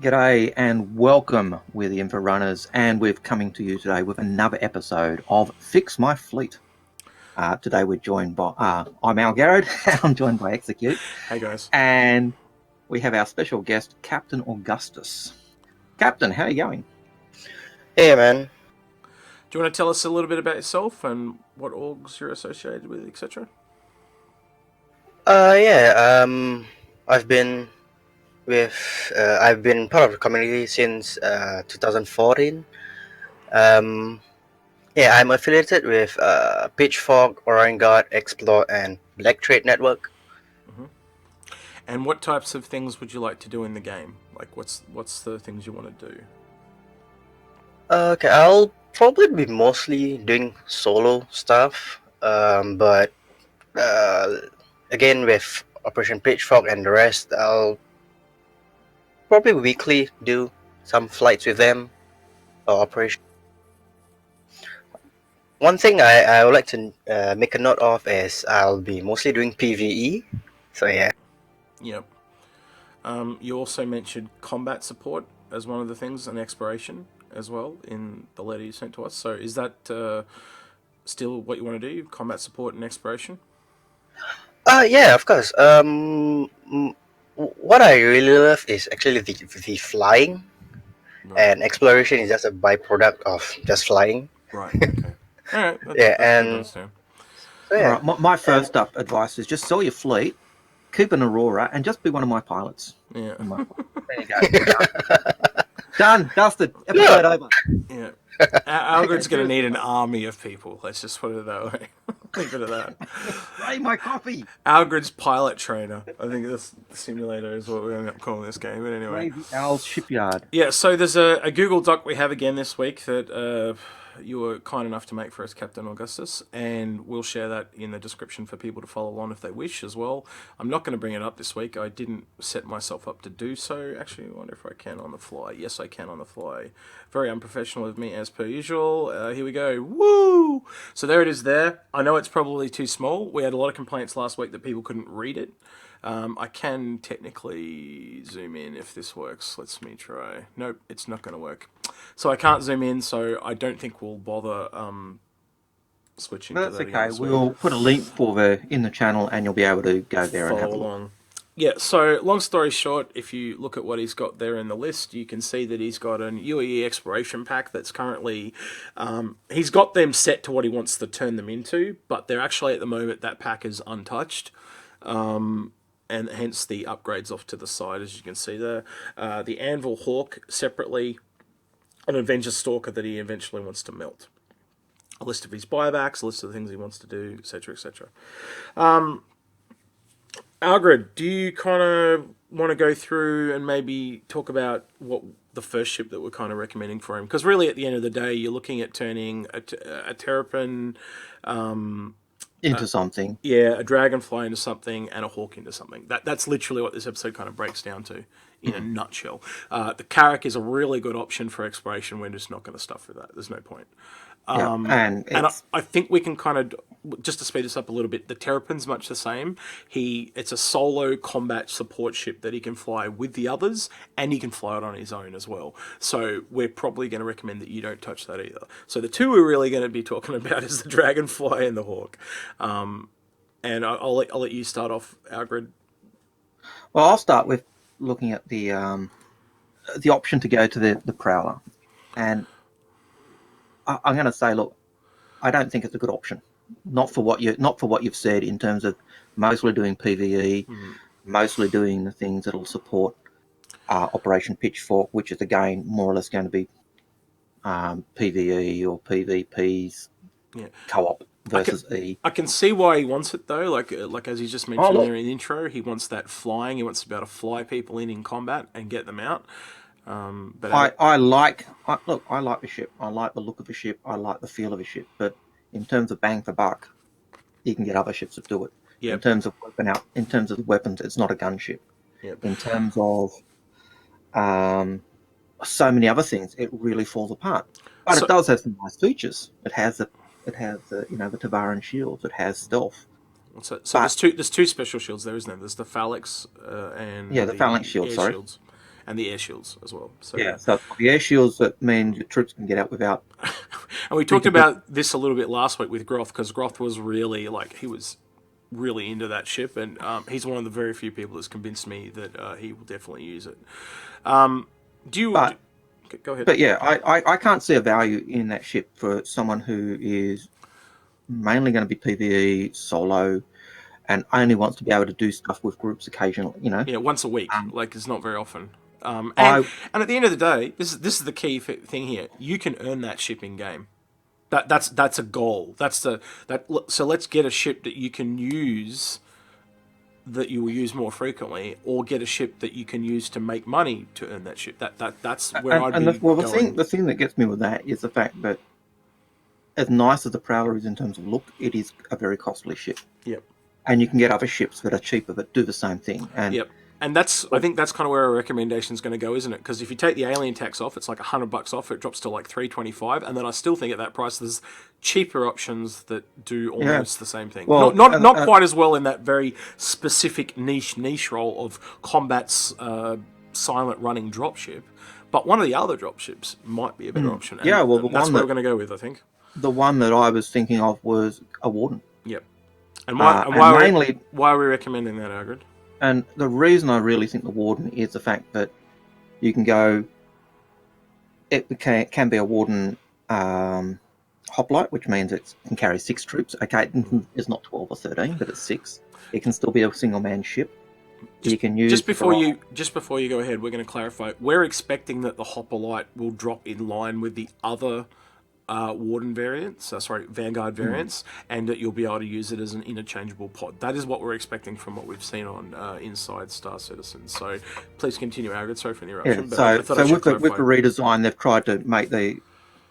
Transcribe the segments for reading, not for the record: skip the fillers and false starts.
G'day and welcome. We're the Inforunners, and we're coming to you today with another episode of Fix My Fleet. Today we're joined by, I'm Algared, and I'm joined by Execute, Hey guys. and we have our special guest, Captain Augustus. Captain, how are you going? Hey man. Do you want to tell us a little bit about yourself and what orgs you're associated with, etc.? I've been I've been part of the community since 2014. I'm affiliated with Pitchfork, Orangard, Explore, and Black Trade Network. And what types of things would you like to do in the game? Like, what's the things you want to do? Okay, I'll probably be mostly doing solo stuff, but again with Operation Pitchfork and the rest, I'll probably weekly do some flights with them or operation. One thing I would like to make a note of is I'll be mostly doing PvE. So yeah. Yep. You also mentioned combat support as one of the things, and exploration as well in the letter you sent to us. So is that still what you want to do? Combat support and exploration? Yeah, of course. What I really love is actually the flying, and exploration is just a byproduct of just flying. Right. Okay. All right. That's Yeah, good to and understand. so, yeah. All right, my first up advice is just sell your fleet, keep an Aurora, and just be one of my pilots. Yeah. There you go. Done. Dusted. Episode over. Yeah. Algared's going to need an army of people. Let's just put it that way. Leave it at that. Spray my coffee. Algared's pilot trainer. I think this simulator is what we're going to end up calling this game. But anyway. Crazy Al's shipyard. Yeah, so there's a Google Doc we have again this week that you were kind enough to make for us, Captain Augustus, and we'll share that in the description for people to follow along if they wish as well. I'm not going to bring it up this week. I didn't set myself up to do so. Actually, I wonder if I can on the fly. Yes, I can on the fly. Very unprofessional of me, as per usual. Here we go. Woo! So there it is there. I know it's probably too small. We had a lot of complaints last week that people couldn't read it. I can technically zoom in if this works. Let's me try. Nope, it's not going to work. So I can't zoom in, so I don't think we'll bother switching to that. That's okay. We'll put a link in the channel, and you'll be able to go there and have a look. Along. Yeah, so long story short, if you look at what he's got there in the list, you can see that he's got an UEE exploration pack that's currently... he's got them set to what he wants to turn them into, but they're actually, at the moment, that pack is untouched. And hence the upgrades off to the side, as you can see there. The Anvil Hawk separately, an Avenger Stalker that he eventually wants to melt. A list of his buybacks, a list of the things he wants to do, etc., etc. Algared, do you kind of want to go through and maybe talk about what the first ship that we're kind of recommending for him? Because really, at the end of the day, you're looking at turning a Terrapin... into something. Yeah, a dragonfly into something and a hawk into something. That's literally what this episode kind of breaks down to in a nutshell. The Carrack is a really good option for exploration. We're just not going to stuff with that. There's no point. And I think we can kind of, just to speed this up a little bit, the Terrapin's much the same. It's a solo combat support ship that he can fly with the others, and he can fly it on his own as well. So we're probably going to recommend that you don't touch that either. So the two we're really going to be talking about is the Dragonfly and the Hawk. And I'll let you start off, Algared. Well, I'll start with looking at the option to go to the Prowler, and I'm going to say, look, I don't think it's a good option. Not for what you've said in terms of mostly doing PvE, mostly doing the things that'll support Operation Pitchfork, which is again more or less going to be PvE or PvP's co-op versus E. I can see why he wants it though. Like as you just mentioned there in the intro, he wants that flying. He wants to be able to fly people in combat and get them out. But I like the ship. I like the look of the ship. I like the feel of the ship. But in terms of bang for buck, you can get other ships that do it. Yep. In terms of weapons, it's not a gunship. Yep. In terms of so many other things, it really falls apart. But it does have some nice features. It has the Tavaran shields. It has stealth. So there's two special shields there, isn't there? There's the phalanx and the phalanx shield. Sorry. Shields. and the air shields as well. So Yeah, so the air shields that mean your troops can get out without. and we talked about this a little bit last week with Groth, because Groth was really he was really into that ship, and he's one of the very few people that's convinced me that he will definitely use it. Do you? Go ahead. But yeah, I can't see a value in that ship for someone who is mainly going to be PvE solo and only wants to be able to do stuff with groups occasionally. Yeah, once a week. It's not very often. And I at the end of the day, this is the key thing here. You can earn that ship in game. That's a goal. So let's get a ship that you can use, that you will use more frequently, or get a ship that you can use to make money to earn that ship. That's where I'd be going. The thing that gets me with that is the fact that as nice as the Prowler is in terms of look, it is a very costly ship. Yep. And you can get other ships that are cheaper that do the same thing. And yep. And I think that's kind of where our recommendation is going to go, isn't it? Because if you take the alien tax off, it's like $100 off. It drops to like $325, and then I still think at that price there's cheaper options that do almost the same thing. Well, not quite as well in that very specific niche role of combat's silent running dropship, but one of the other dropships might be a better option. And, that's what we're going to go with, I think. The one that I was thinking of was a Warden. Yep. And why are we recommending that, Algared? And the reason I really think the Warden is the fact that you can go. It can be a Warden hoplite, which means it can carry 6 troops. Okay, it's not 12 or 13, but it's 6. It can still be a single man ship. You can use just before you go ahead. We're going to clarify. We're expecting that the hoplite will drop in line with the other Warden variants, Vanguard variants, and that you'll be able to use it as an interchangeable pod. That is what we're expecting from what we've seen on Inside Star Citizen. So please continue, Algared. Sorry for the interruption. Yeah, with the redesign, they've tried to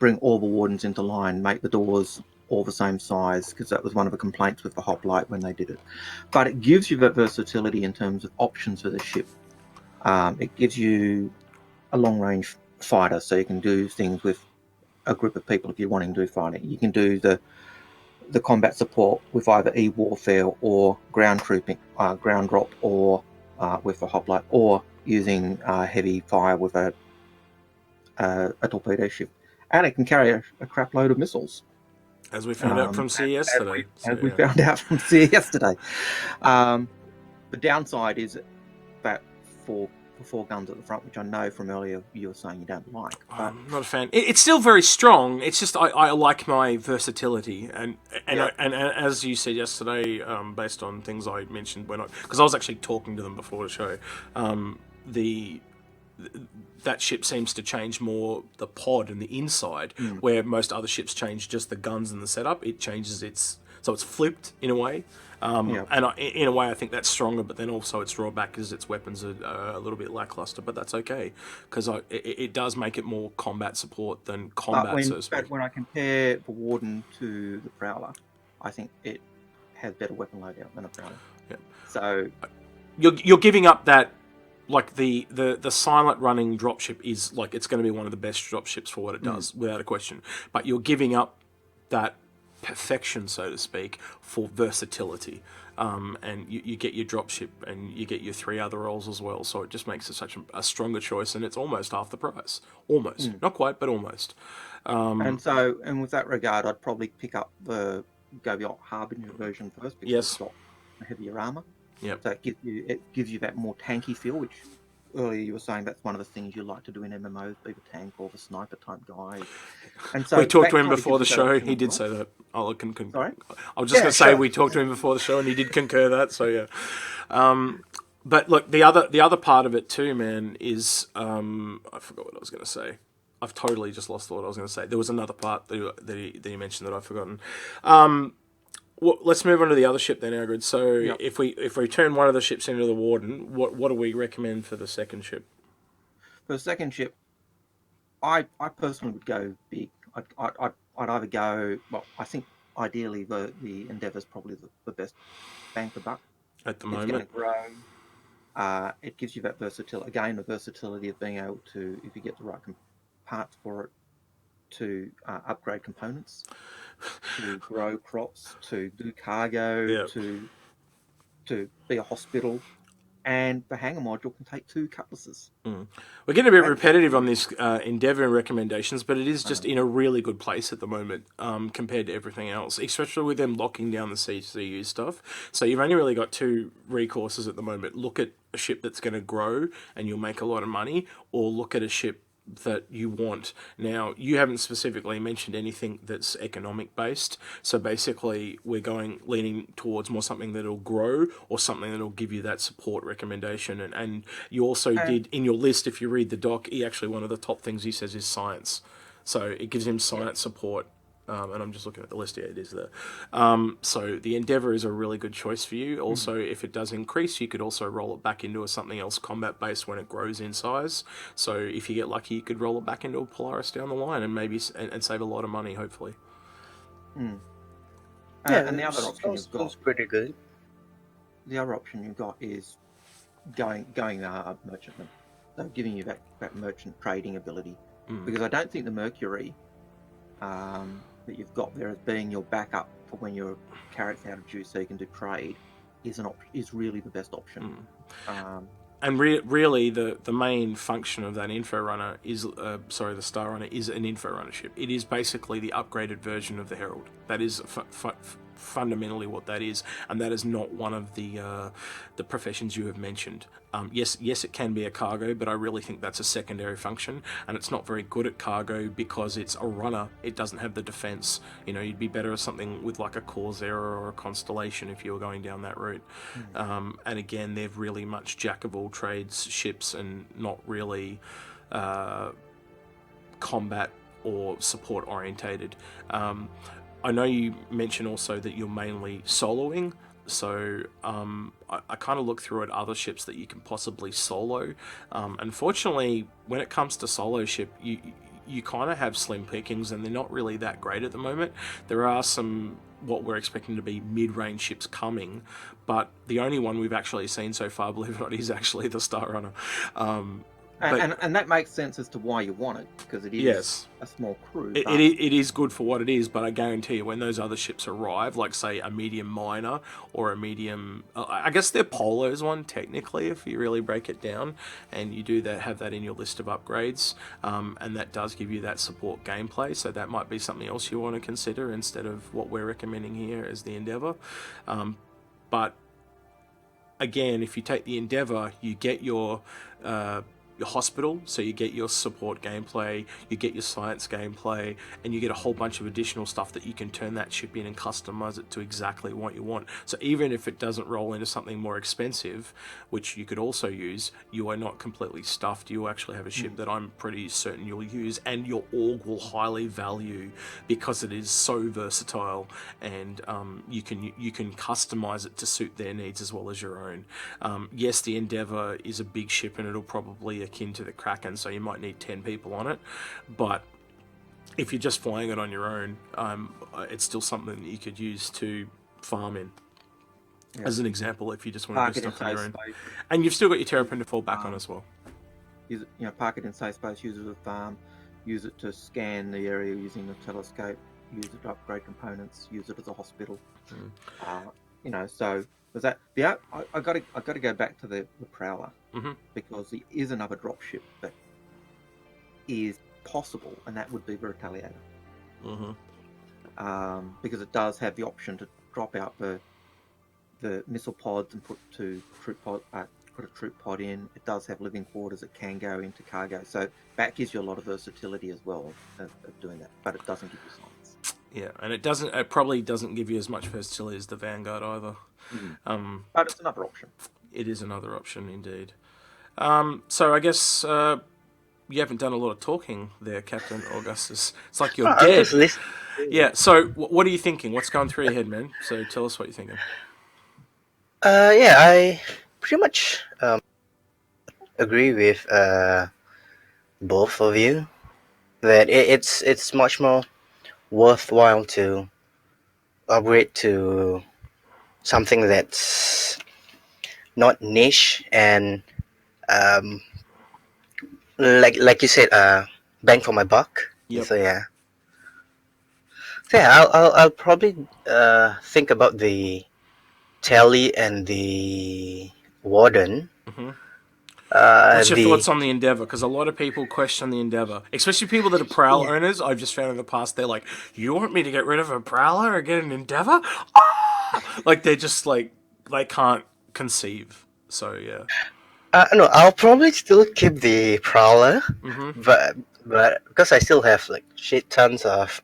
bring all the Wardens into line, make the doors all the same size, because that was one of the complaints with the hoplite when they did it. But it gives you that versatility in terms of options for the ship. It gives you a long-range fighter, so you can do things with a group of people if you're wanting to do fighting. You can do the combat support with either e-warfare or ground trooping, ground drop, or with the hoplite, or using heavy fire with a torpedo ship. And it can carry a crap load of missiles. As we found out from C yesterday. We found out from C yesterday. The downside is that for 4 guns at the front, which I know from earlier you were saying you don't like. But I'm not a fan. It's still very strong. It's just I like my versatility, and as you said yesterday, based on things I mentioned because I was actually talking to them before the show, that ship seems to change more the pod and the inside, where most other ships change just the guns and the setup. It changes so it's flipped in a way. And in a way, I think that's stronger, but then also its drawback is its weapons are a little bit lackluster, but that's okay, because it does make it more combat support than combat, so to speak. When I compare the Warden to the Prowler, I think it has better weapon loadout than a Prowler. Yeah. So you're giving up that, like the silent running dropship is it's going to be one of the best dropships for what it does, without a question. But you're giving up that perfection, so to speak, for versatility, and you get your dropship and you get your 3 other roles as well, so it just makes it such a stronger choice, and it's almost half the price, not quite, but almost. And with that regard, I'd probably pick up the Harbinger version first, because it's got heavier armor. Yep. So it gives you that more tanky feel, which earlier you were saying that's one of the things you like to do in MMOs, be the tank or the sniper type guy. And so we talked to him before the show. He did say that. Sorry? I was just going to say we talked to him before the show, and he did concur that. So yeah. But look, the other part of it too, man, is I forgot what I was going to say. I've totally just lost what I was going to say. There was another part that you mentioned that I've forgotten. Well, let's move on to the other ship then, Algared. So if we turn one of the ships into the Warden, what do we recommend for the second ship? For the second ship, I personally would go big. I'd either go. Well, I think ideally the Endeavour's probably the best bang for buck at the moment. It's going to grow. It gives you that versatility. Again, the versatility of being able to, if you get the right parts for it, to upgrade components, to grow crops, to do cargo, to be a hospital. and the hanger module can take 2 cutlasses. We're getting a bit repetitive on this Endeavour and recommendations, but it is just in a really good place at the moment compared to everything else, especially with them locking down the CCU stuff. So you've only really got 2 recourses at the moment. Look at a ship that's going to grow and you'll make a lot of money, or look at a ship that you want. Now, you haven't specifically mentioned anything that's economic based, so basically we're leaning towards more something that'll grow or something that'll give you that support recommendation. And you also did in your list, if you read the doc, one of the top things he says is science, so it gives him science support. And I'm just looking at the list. Yeah, it is there. So the Endeavour is a really good choice for you. Also, if it does increase, you could also roll it back into something else combat-based when it grows in size. So if you get lucky, you could roll it back into a Polaris down the line and maybe and save a lot of money, hopefully. And the other option you've got, pretty good. The other option you've got is going merchantman, so giving you that merchant trading ability. Because I don't think the Mercury that you've got there as being your backup for when your carrot's out of juice, so you can do trade, is really the best option. And really, the main function of that Inforunner is, the Star-Runner is an Inforunner ship. It is basically the upgraded version of the Herald. That is fundamentally what that is, and that is not one of the professions you have mentioned. Yes, it can be a cargo, but I really think that's a secondary function, and it's not very good at cargo because it's a runner. It doesn't have the defense. You'd be better at something with like a Corsair or a Constellation if you were going down that route. And again, they're really much jack of all trades ships and not really combat or support orientated. I know you mentioned also that you're mainly soloing, so I kind of look through at other ships that you can possibly solo. Unfortunately, when it comes to solo ship, you kind of have slim pickings, and they're not really that great at the moment. There are some what we're expecting to be mid-range ships coming, but the only one we've actually seen so far, believe it or not, is actually the Star-Runner. And that makes sense as to why you want it, because it is a small crew. It is good for what it is, but I guarantee you when those other ships arrive, like say a medium miner or a medium, I guess they're Polo's one technically if you really break it down, and you do have that in your list of upgrades, and that does give you that support gameplay, so that might be something else you want to consider instead of what we're recommending here as the Endeavour. But again, if you take the Endeavour, you get your hospital, so you get your support gameplay, you get your science gameplay, and you get a whole bunch of additional stuff that you can turn that ship in and customize it to exactly what you want. So even if it doesn't roll into something more expensive, which you could also use, you are not completely stuffed. You actually have a ship that I'm pretty certain you'll use, and your org will highly value because it is so versatile, and you can customize it to suit their needs as well as your own. Yes, the Endeavour is a big ship, and it'll probably akin to the Kraken, so you might need 10 people on it, but if you're just flying it on your own, it's still something that you could use to farm in. As an example, if you just want to do stuff on your own. And you've still got your Terrapin to fall back on as well. Use it, park it in safe space, use it as a farm, use it to scan the area using the telescope, use it to upgrade components, use it as a hospital. So was that I got to go back to the Prowler, because there is another dropship that is possible, and that would be the Retaliator. Because it does have the option to drop out the missile pods and put a troop pod in. It does have living quarters. It can go into cargo, so that gives you a lot of versatility as well of doing that. But it doesn't give you science. Yeah, and it probably doesn't give you as much versatility as the Vanguard either. But it's another option. It is another option indeed. So I guess you haven't done a lot of talking there, Captain Augustus. It's like you're dead. Yeah. So what are you thinking? What's going through your head, man? So tell us what you're thinking. I pretty much agree with both of you that it's much more worthwhile to upgrade to something that's not niche and like you said, bang for my buck. Yep. So I'll probably think about the Tele and the Warden. What's your The thoughts on the Endeavour? Because a lot of people question the Endeavour, especially people that are Prowl owners. I've just found in the past they're like, "You want me to get rid of a Prowler and get an Endeavour?" Ah! Like they're just like they can't conceive. So yeah. no, I'll probably still keep the Prowler, Mm-hmm. but because I still have like shit tons of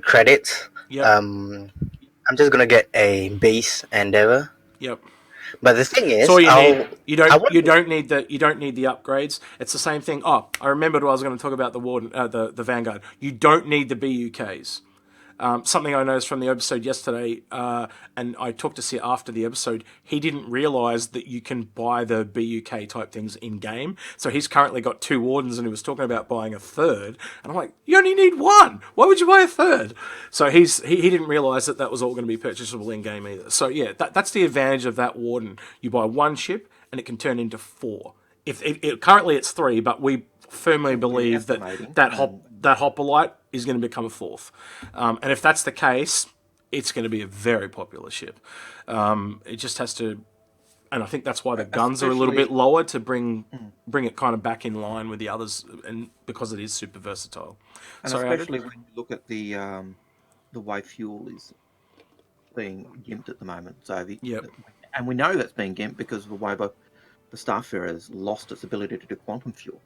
credits, Yep. I'm just gonna get a base Endeavor. Yep. But the thing That's is, all you need. I want You don't need the upgrades. It's the same thing. Oh, I remembered what I was going to talk about the Warden, the Vanguard. You don't need the BUKs. Something I noticed from the episode yesterday, and I talked to Sia after the episode, he didn't realise that you can buy the BUK type things in game. So he's currently got 2 Wardens, and he was talking about buying a third. And I'm like, you only need 1. Why would you buy a third? So he didn't realise that was all going to be purchasable in game either. So yeah, that's the advantage of that Warden. You buy 1 ship, and it can turn into 4. Currently it's 3, but we firmly believe that Hoplite is going to become a 4th. And if that's the case, it's going to be a very popular ship. It just has to, and I think that's why the guns are a little bit lower to bring it kind of back in line with the others, and because it is super versatile. And especially when you look at the way fuel is being gimped at the moment. So and we know that's being gimped because of the way the Starfarer has lost its ability to do quantum fuel.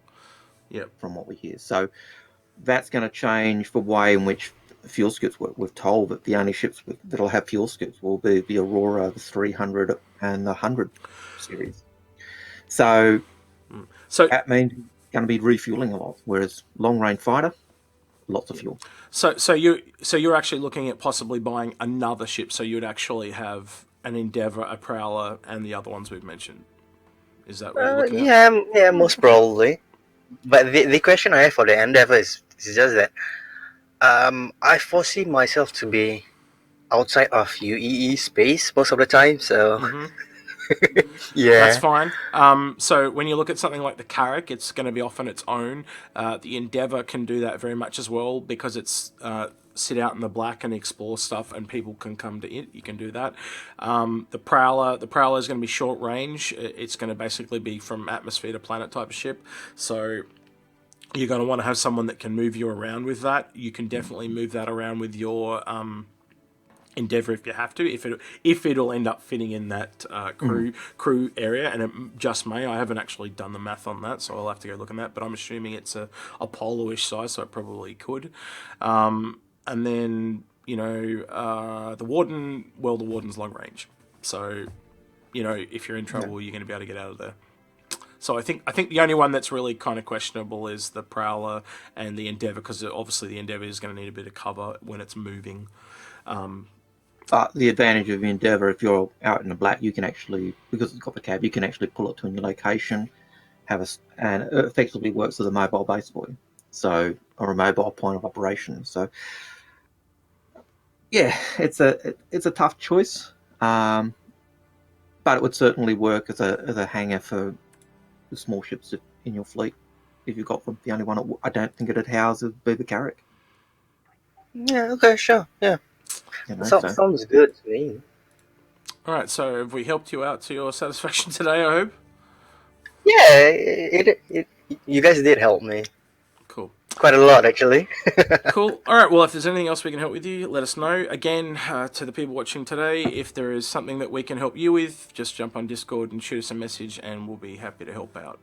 Yep. From what we hear. So that's going to change the way in which fuel scoots work. We're told that the only ships that'll have fuel scoots will be the Aurora, the 300, and the 100 series. So that means you're going to be refueling a lot, whereas long-range fighter, lots of fuel. So you're actually looking at possibly buying another ship, so you'd actually have an Endeavour, a Prowler, and the other ones we've mentioned. Is that what you're looking at? Yeah, most probably. But the question I have for the Endeavour is just that I foresee myself to be outside of UEE space most of the time, so yeah. That's fine. So when you look at something like the Carrack, it's going to be off on its own. The Endeavour can do that very much as well because it's sit out in the black and explore stuff, and people can come to it. You can do that. The Prowler is going to be short range. It's going to basically be from atmosphere to planet type of ship. So you're going to want to have someone that can move you around with that. You can definitely move that around with your Endeavour if you have to. If it'll end up fitting in that crew area, and it just may. I haven't actually done the math on that, so I'll have to go look at that. But I'm assuming it's a polo-ish size, so it probably could. And then, the Warden, the Warden's long range. So, if you're in trouble, you're going to be able to get out of there. So I think the only one that's really kind of questionable is the Prowler and the Endeavour, because obviously the Endeavour is going to need a bit of cover when it's moving. But the advantage of the Endeavour, if you're out in the black, you can actually, because it's got the cab, you can actually pull it to a new location, and it effectively works as a mobile base for you. So, or a mobile point of operation. So, yeah, it's a tough choice, but it would certainly work as a hangar for the small ships in your fleet. If you've got the only one, I don't think it'd house would be the Carrack. Yeah. Okay. Sure. Yeah. Sounds good to me. All right. So have we helped you out to your satisfaction today? I hope. Yeah. You guys did help me. Cool. Quite a lot, actually. Cool. All right. Well, if there's anything else we can help with you, let us know. Again, to the people watching today, if there is something that we can help you with, just jump on Discord and shoot us a message, and we'll be happy to help out.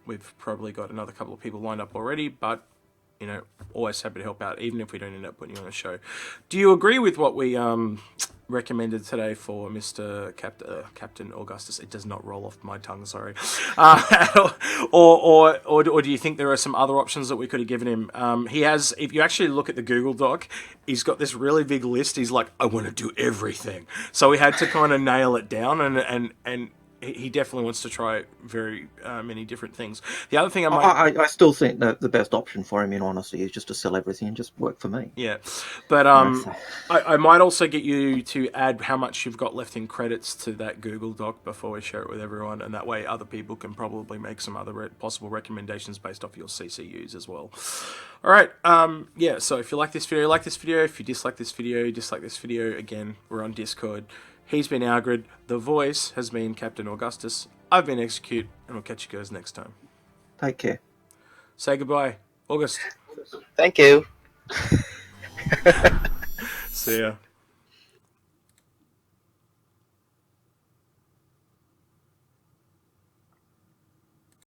We've probably got another couple of people lined up already, but always happy to help out, even if we don't end up putting you on a show. Do you agree with what we recommended today for Mr. Captain Augustus? It does not roll off my tongue, sorry. Or do you think there are some other options that we could have given him? He has, if you actually look at the Google Doc, he's got this really big list. He's like, I want to do everything. So we had to kind of nail it down, and he definitely wants to try very many different things. The other thing I still think that the best option for him, in honesty, is just to sell everything and just work for me. Yeah, but I might also get you to add how much you've got left in credits to that Google Doc before we share it with everyone, and that way other people can probably make some other possible recommendations based off your CCUs as well. All right, so if you like this video, like this video. If you dislike this video, again, we're on Discord. He's been Algared. The voice has been Captain Augustus. I've been Execute, and we'll catch you guys next time. Take care. Say goodbye, August. Thank you. See ya.